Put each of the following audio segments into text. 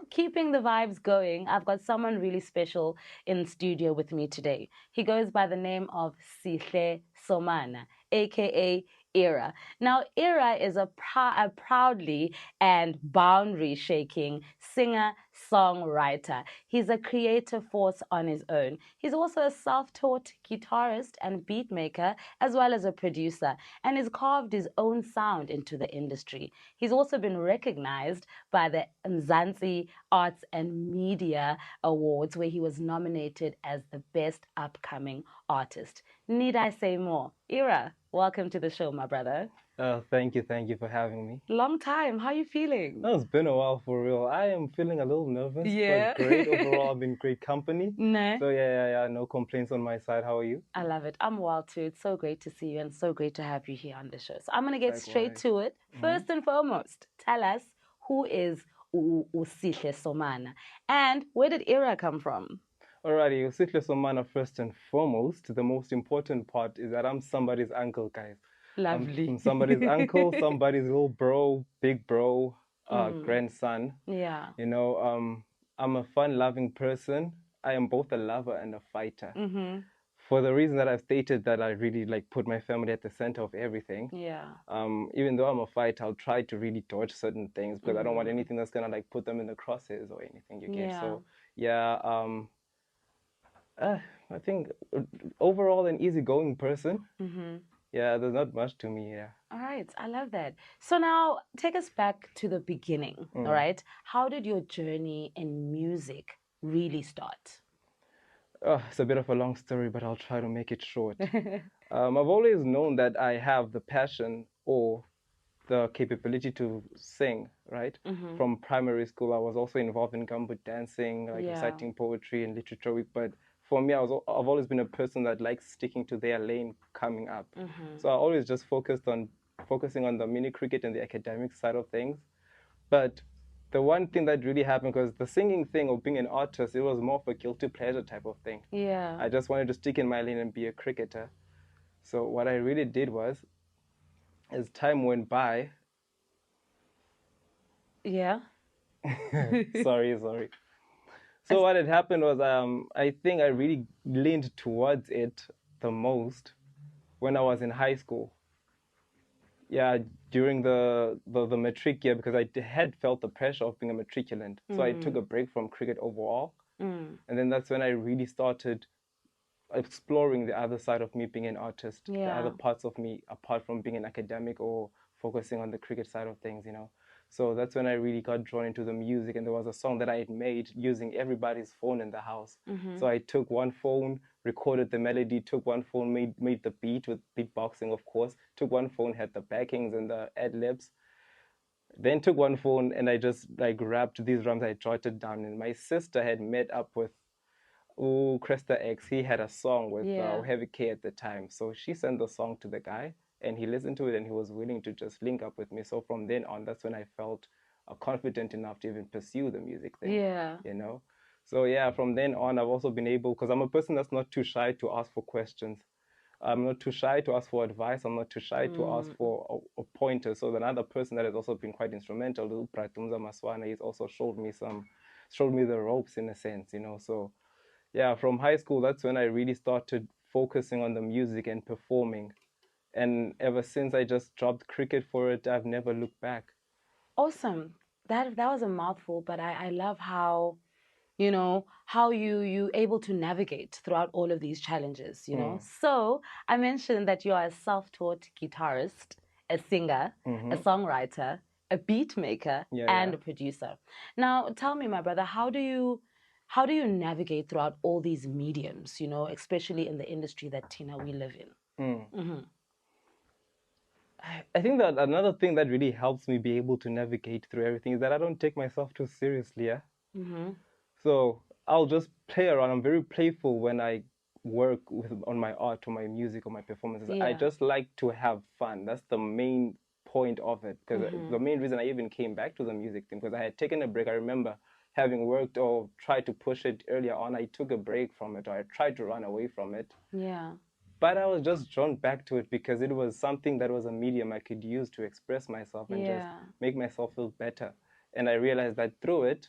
keeping the vibes going, I've got someone really special in studio with me today. He goes by the name of Sihle Somana, aka Irvh. Now, Irvh is a proudly and boundary-shaking singer-songwriter. He's a creative force on his own. He's also a self-taught guitarist and beat maker, as well as a producer, and has carved his own sound into the industry. He's also been recognized by the Mzansi Arts and Media Awards, where he was nominated as the Best Upcoming Artist. Need I say more? Irvh, welcome to the show, my brother. Thank you for having me. Long time. How are you feeling? No, it's been a while for real. I am feeling a little nervous, Yeah. but great overall. I'm in great company. Nah. So yeah, no complaints on my side. How are you? I love it. I'm well too. It's so great to see you and so great to have you here on the show. So I'm going to get straight Likewise. to it. First and foremost, tell us who is Sihle Somana and where did Irvh come from? Alrighty, Sihle Somana first and foremost. The most important part is that I'm somebody's uncle, guys. Lovely. I'm somebody's uncle, somebody's little bro, big bro, grandson. Yeah. You know, I'm a fun-loving person. I am both a lover and a fighter. For the reason that I've stated, that I really like put my family at the center of everything. Yeah. Even though I'm a fighter, I'll try to really dodge certain things because I don't want anything that's gonna like put them in the crosshairs or anything. You get Yeah. so yeah. I think overall an easygoing person. Yeah, there's not much to me. Yeah. All right, I love that. So now take us back to the beginning, all right? How did your journey in music really start? It's a bit of a long story, but I'll try to make it short. I've always known that I have the passion or the capability to sing, right? From primary school, I was also involved in gumboot dancing, like Yeah. reciting poetry and literature week. But for me, I've always been a person that likes sticking to their lane coming up. So I always just focusing on the mini cricket and the academic side of things. But the one thing that really happened, because the singing thing or being an artist, it was more of a guilty pleasure type of thing. Yeah. I just wanted to stick in my lane and be a cricketer. So what I really did was, as time went by, Yeah. sorry. So what had happened was, I think I really leaned towards it the most when I was in high school. Yeah, during the matric year, because I had felt the pressure of being a matriculant. So I took a break from cricket overall. And then that's when I really started exploring the other side of me being an artist, the Yeah. other parts of me apart from being an academic or focusing on the cricket side of things, you know. So that's when I really got drawn into the music, and there was a song that I had made using everybody's phone in the house. So I took one phone, recorded the melody, took one phone, made the beat with beatboxing, of course, took one phone, had the backings and the ad libs, then took one phone and I just like rapped these drums. I jotted down, and my sister had met up with Cresta X. He had a song with Yeah. Heavy K at the time, so she sent the song to the guy, and he listened to it, and he was willing to just link up with me. So from then on, that's when I felt confident enough to even pursue the music thing. Yeah. You know, so yeah, from then on, I've also been able, because I'm a person that's not too shy to ask for questions. I'm not too shy to ask for advice. I'm not too shy to ask for a pointer. So another person that has also been quite instrumental, Pratumza Maswana, he's also showed me the ropes in a sense, you know. So yeah, from high school, that's when I really started focusing on the music and performing. And ever since I just dropped cricket for it, I've never looked back. Awesome. That was a mouthful, but I love how, how you able to navigate throughout all of these challenges, you know. So I mentioned that you are a self-taught guitarist, a singer, a songwriter, a beat maker, and a producer. Now tell me, my brother, how do you navigate throughout all these mediums, especially in the industry that Tina we live in? I think that another thing that really helps me be able to navigate through everything is that I don't take myself too seriously. Yeah. So I'll just play around. I'm very playful when I work on my art or my music or my performances. I Yeah. just like to have fun. That's the main point of it. Because the main reason I even came back to the music thing, because I had taken a break. I remember having worked or tried to push it earlier on, I took a break from it, or I tried to run away from it. Yeah. But I was just drawn back to it because it was something that was a medium I could use to express myself and just Yeah. make myself feel better. And I realized that through it,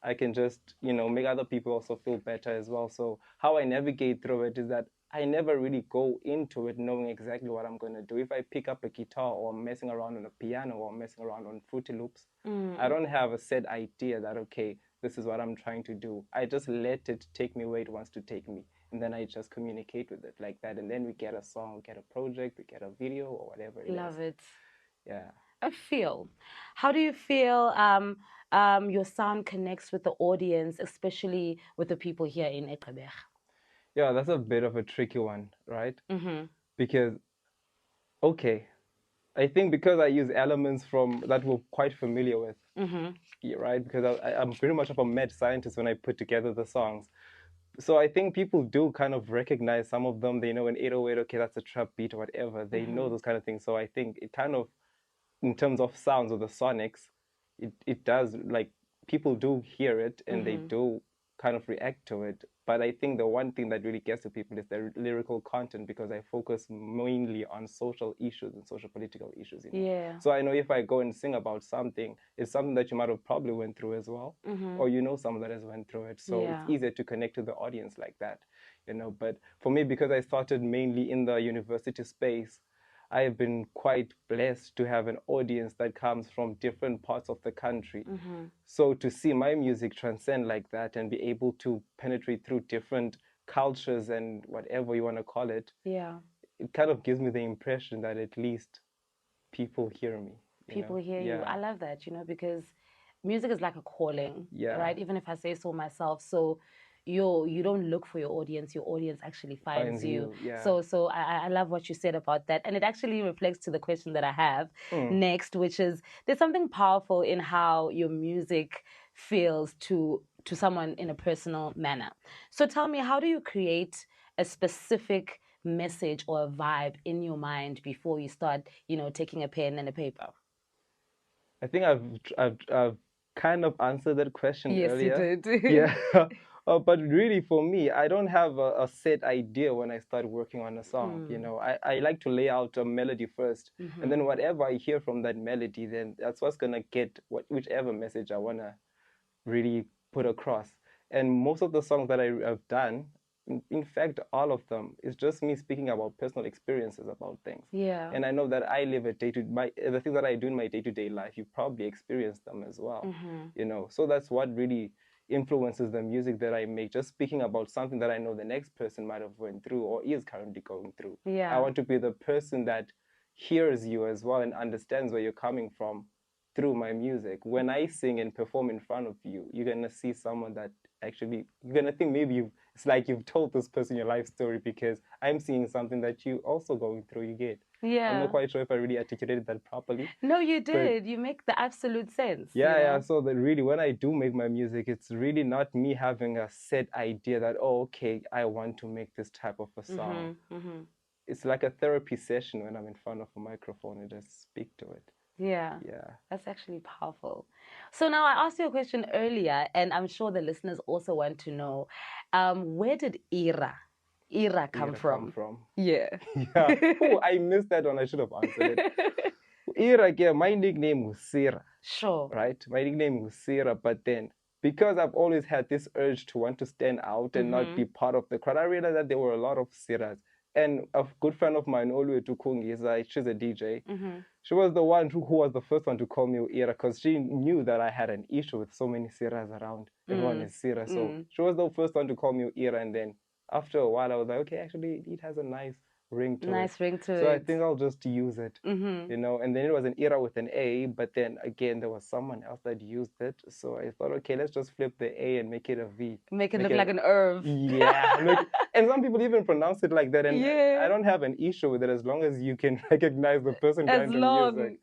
I can just, make other people also feel better as well. So how I navigate through it is that I never really go into it knowing exactly what I'm going to do. If I pick up a guitar or I'm messing around on a piano or I'm messing around on Fruity Loops, I don't have a set idea that, okay, this is what I'm trying to do. I just let it take me where it wants to take me. And then I just communicate with it like that. And then we get a song, we get a project, we get a video or whatever it is. Love it. Yeah. How do you feel your sound connects with the audience, especially with the people here in Irvh? Yeah, that's a bit of a tricky one, right? Mm-hmm. Because, okay, I think because I use elements from that we're quite familiar with, yeah, right? Because I'm pretty much of a mad scientist when I put together the songs. So I think people do kind of recognize some of them. They know an 808, okay, that's a trap beat or whatever. They know those kind of things. So I think it kind of, in terms of sounds or the sonics, it does, like, people do hear it and they do kind of react to it. But I think the one thing that really gets to people is the lyrical content, because I focus mainly on social issues and social political issues, Yeah. So I know if I go and sing about something, it's something that you might have probably went through as well, or someone that has went through it. So it's easier to connect to the audience like that, But for me, because I started mainly in the university space, I have been quite blessed to have an audience that comes from different parts of the country. So to see my music transcend like that and be able to penetrate through different cultures and whatever you want to call it, Yeah. it kind of gives me the impression that at least people hear me. People hear you. Yeah. I love that, because music is like a calling, Yeah. right? Even if I say so myself. So you don't look for your audience actually finds you. Yeah. So I love what you said about that. And it actually reflects to the question that I have next, which is there's something powerful in how your music feels to someone in a personal manner. So tell me, how do you create a specific message or a vibe in your mind before you start, taking a pen and a paper? I think I've kind of answered that question earlier. Yes, you did. Yeah. But really, for me, I don't have a set idea when I start working on a song. I like to lay out a melody first, and then whatever I hear from that melody, then that's what's gonna get whichever message I wanna really put across. And most of the songs that I've done, in fact, all of them, is just me speaking about personal experiences about things. Yeah. And I know that I live the things that I do in my day-to-day life, you probably experience them as well. So that's what really influences the music that I make, just speaking about something that I know the next person might have went through or is currently going through. Yeah. I want to be the person that hears you as well and understands where you're coming from through my music. When I sing and perform in front of you, you're gonna see someone that actually, you're gonna think maybe it's like you've told this person your life story, because I'm seeing something that you also going through. You get? Yeah. I'm not quite sure if I really articulated that properly. No, you did. You make the absolute sense. Yeah. So that really, when I do make my music, it's really not me having a set idea that, oh, okay, I want to make this type of a song. It's like a therapy session when I'm in front of a microphone and just speak to it. Yeah. Yeah. That's actually powerful. So now I asked you a question earlier, and I'm sure the listeners also want to know, where did Irvh come from? Yeah. Yeah. Oh, I missed that one. I should have answered it. Irvh, yeah, my nickname was Sira. Sure. Right? My nickname was Sira, but then because I've always had this urge to want to stand out and not be part of the crowd, I realized that there were a lot of Siras. And a good friend of mine, Olu Tukungi, she's a DJ. She was the one who was the first one to call me Ira, because she knew that I had an issue with so many Siras around. Everyone is Sira. So she was the first one to call me Ira. And then after a while, I was like, okay, actually, it has a nice ring to it. So I think I'll just use it, And then it was an Ira with an A, but then again, there was someone else that used it. So I thought, okay, let's just flip the A and make it a V. Make it look like an Irvh. Yeah. And some people even pronounce it like that. And I don't have an issue with it as long as you can recognize the person behind the music.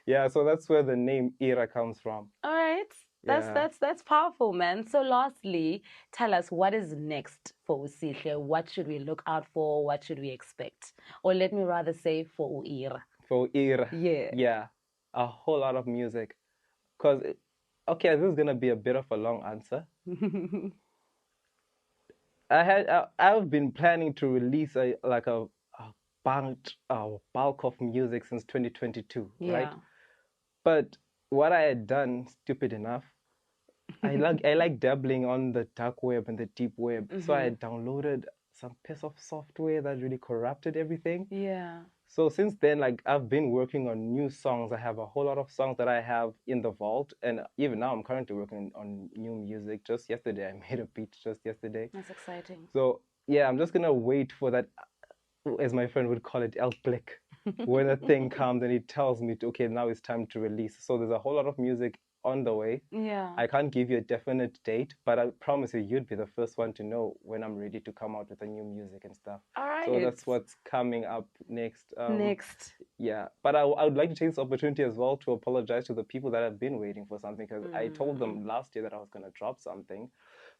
Yeah, so that's where the name Ira comes from. All right. That's powerful, man. So lastly, tell us, what is next for Sihle? What should we look out for? What should we expect? Or let me rather say for Ira. For Ira. Yeah. Yeah. A whole lot of music. Because, okay, this is going to be a bit of a long answer. I've been planning to release a bulk of music since 2022, right? But what I had done, stupid enough, I like dabbling on the dark web and the deep web. So I Mm-hmm. downloaded some piece of software that really corrupted everything. Yeah. So since then, like I've been working on new songs. I have a whole lot of songs that I have in the vault, and even now I'm currently working on new music. Just yesterday, I made a beat just yesterday. That's exciting. So yeah, I'm just gonna wait for that, as my friend would call it, el click, when a thing comes and it tells me, okay, now it's time to release. So there's a whole lot of music on the way. Yeah. I can't give you a definite date, but I promise you, you'd be the first one to know when I'm ready to come out with the new music and stuff. All So right. that's what's coming up next. Next. Yeah, but I would like to take this opportunity as well to apologize to the people that have been waiting for something, because I told them last year that I was going to drop something.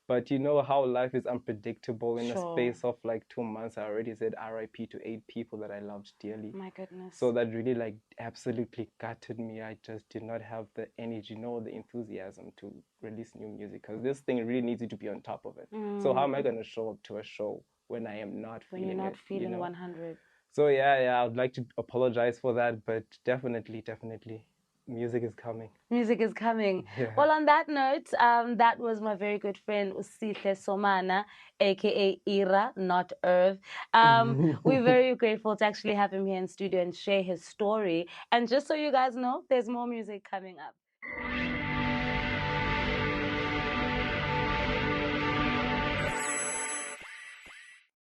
But you know how life is unpredictable. In a Sure. space of like 2 months, I already said RIP to 8 people that I loved dearly. My goodness. So that really like absolutely gutted me. I just did not have the energy nor the enthusiasm to release new music, because this thing really needs you to be on top of it. So how am I going to show up to a show when I am not When you're feeling not it, feeling 100. So yeah, I would like to apologize for that, but definitely, music is coming. Music is coming. Yeah. Well, on that note, that was my very good friend Sihle Somana, aka Ira, not Irv. We're very grateful to actually have him here in studio and share his story. And just so you guys know, there's more music coming up.